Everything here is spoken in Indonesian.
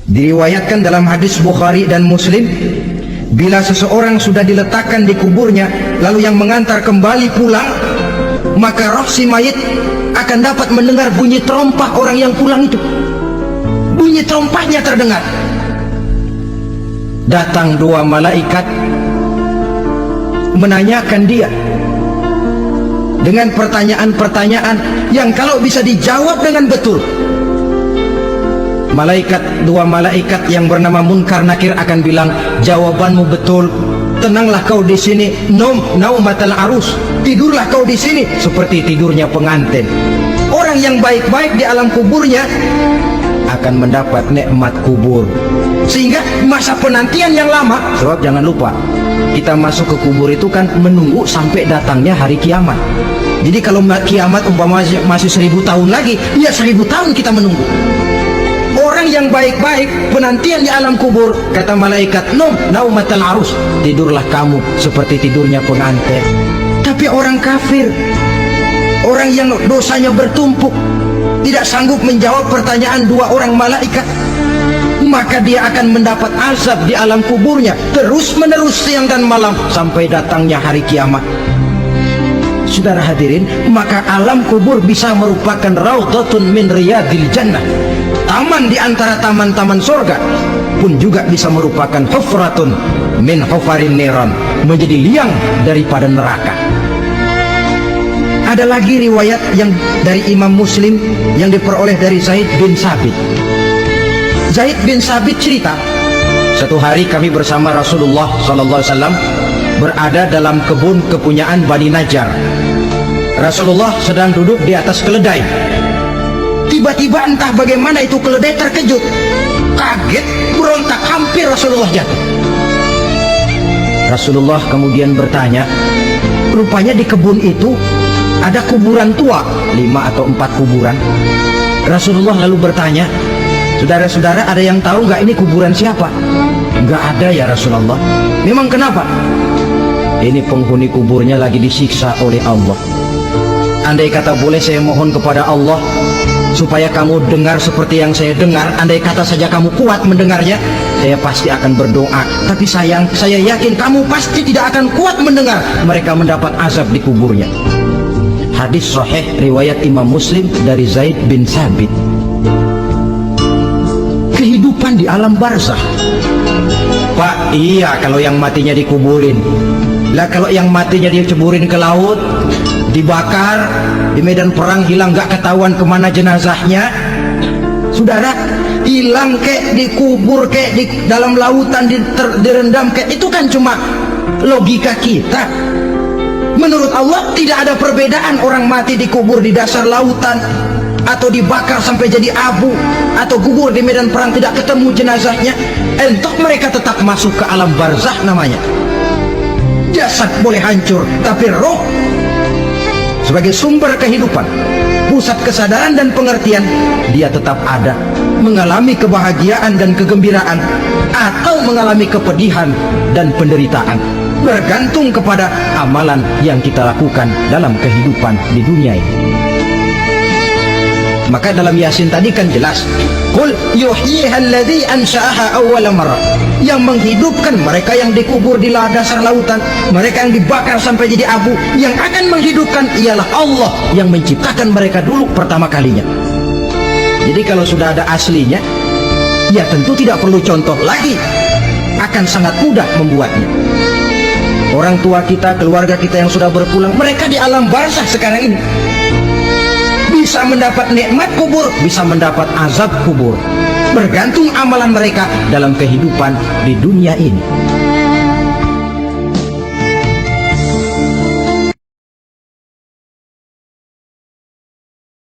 Diriwayatkan dalam hadis Bukhari dan Muslim, bila seseorang sudah diletakkan di kuburnya lalu yang mengantar kembali pulang, maka roh si mayit akan dapat mendengar bunyi terompah orang yang pulang itu. Bunyi terompahnya terdengar. Datang dua malaikat menanyakan dia dengan pertanyaan-pertanyaan yang kalau bisa dijawab dengan betul, dua malaikat yang bernama Munkar Nakir akan bilang, jawabanmu betul, tenanglah kau di sini, naumatal arus, tidurlah kau di sini seperti tidurnya pengantin. Orang yang baik-baik di alam kuburnya akan mendapat nikmat kubur, sehingga masa penantian yang lama. Sebab jangan lupa, kita masuk ke kubur itu kan menunggu sampai datangnya hari kiamat. Jadi kalau kiamat umpama masih 1000 tahun lagi, ya 1000 tahun kita menunggu. Orang yang baik-baik penantian di alam kubur, kata malaikat, naumatal arus, tidurlah kamu seperti tidurnya pengantin. Tapi orang kafir, orang yang dosanya bertumpuk, tidak sanggup menjawab pertanyaan dua orang malaikat, maka dia akan mendapat azab di alam kuburnya terus menerus siang dan malam sampai datangnya hari kiamat. Saudara hadirin, maka alam kubur bisa merupakan raudhatun min riyadil jannah, taman di antara taman-taman surga, pun juga bisa merupakan hufratun min hufarin niran, menjadi liang daripada neraka. Ada lagi riwayat yang dari Imam Muslim yang diperoleh dari Zaid bin Sabit. Zaid bin Sabit cerita, satu hari kami bersama Rasulullah SAW berada dalam kebun kepunyaan Bani Najjar. Rasulullah sedang duduk di atas keledai. Tiba-tiba entah bagaimana itu keledai terkejut, kaget, berontak, hampir Rasulullah jatuh. Rasulullah kemudian bertanya, rupanya di kebun itu ada kuburan tua, 5 atau 4 kuburan. Rasulullah lalu bertanya, saudara-saudara ada yang tahu nggak ini kuburan siapa? Nggak ada ya Rasulullah. Memang kenapa? Ini penghuni kuburnya lagi disiksa oleh Allah. Andai kata boleh saya mohon kepada Allah supaya kamu dengar seperti yang saya dengar, andai kata saja kamu kuat mendengarnya, saya pasti akan berdoa. Tapi sayang, saya yakin kamu pasti tidak akan kuat mendengar mereka mendapat azab di kuburnya. Hadis sahih riwayat Imam Muslim dari Zaid bin Sabit. Kehidupan di alam barzakh. Pak, iya kalau yang matinya dikuburin. Lah kalau yang matinya dia ceburin ke laut, dibakar, di medan perang hilang gak ketahuan kemana jenazahnya. Saudara, hilang kek, dikubur kek, di dalam lautan direndam kek, itu kan cuma logika kita. Menurut Allah tidak ada perbedaan orang mati dikubur di dasar lautan, atau dibakar sampai jadi abu, atau gugur di medan perang tidak ketemu jenazahnya. Entah mereka tetap masuk ke alam barzakh namanya. Jasad boleh hancur, tapi roh sebagai sumber kehidupan, pusat kesadaran dan pengertian, dia tetap ada, mengalami kebahagiaan dan kegembiraan, atau mengalami kepedihan dan penderitaan, bergantung kepada amalan yang kita lakukan dalam kehidupan di dunia ini. Maka dalam Yasin tadi kan jelas, qul yuhyiha alladzi ansha'aha awwala marrah, yang menghidupkan mereka yang dikubur di dasar lautan, mereka yang dibakar sampai jadi abu, yang akan menghidupkan ialah Allah yang menciptakan mereka dulu pertama kalinya. Jadi kalau sudah ada aslinya, ya tentu tidak perlu contoh lagi, akan sangat mudah membuatnya. Orang tua kita, keluarga kita yang sudah berpulang, mereka di alam barzakh sekarang ini bisa mendapat nikmat kubur, bisa mendapat azab kubur, bergantung amalan mereka dalam kehidupan di dunia ini.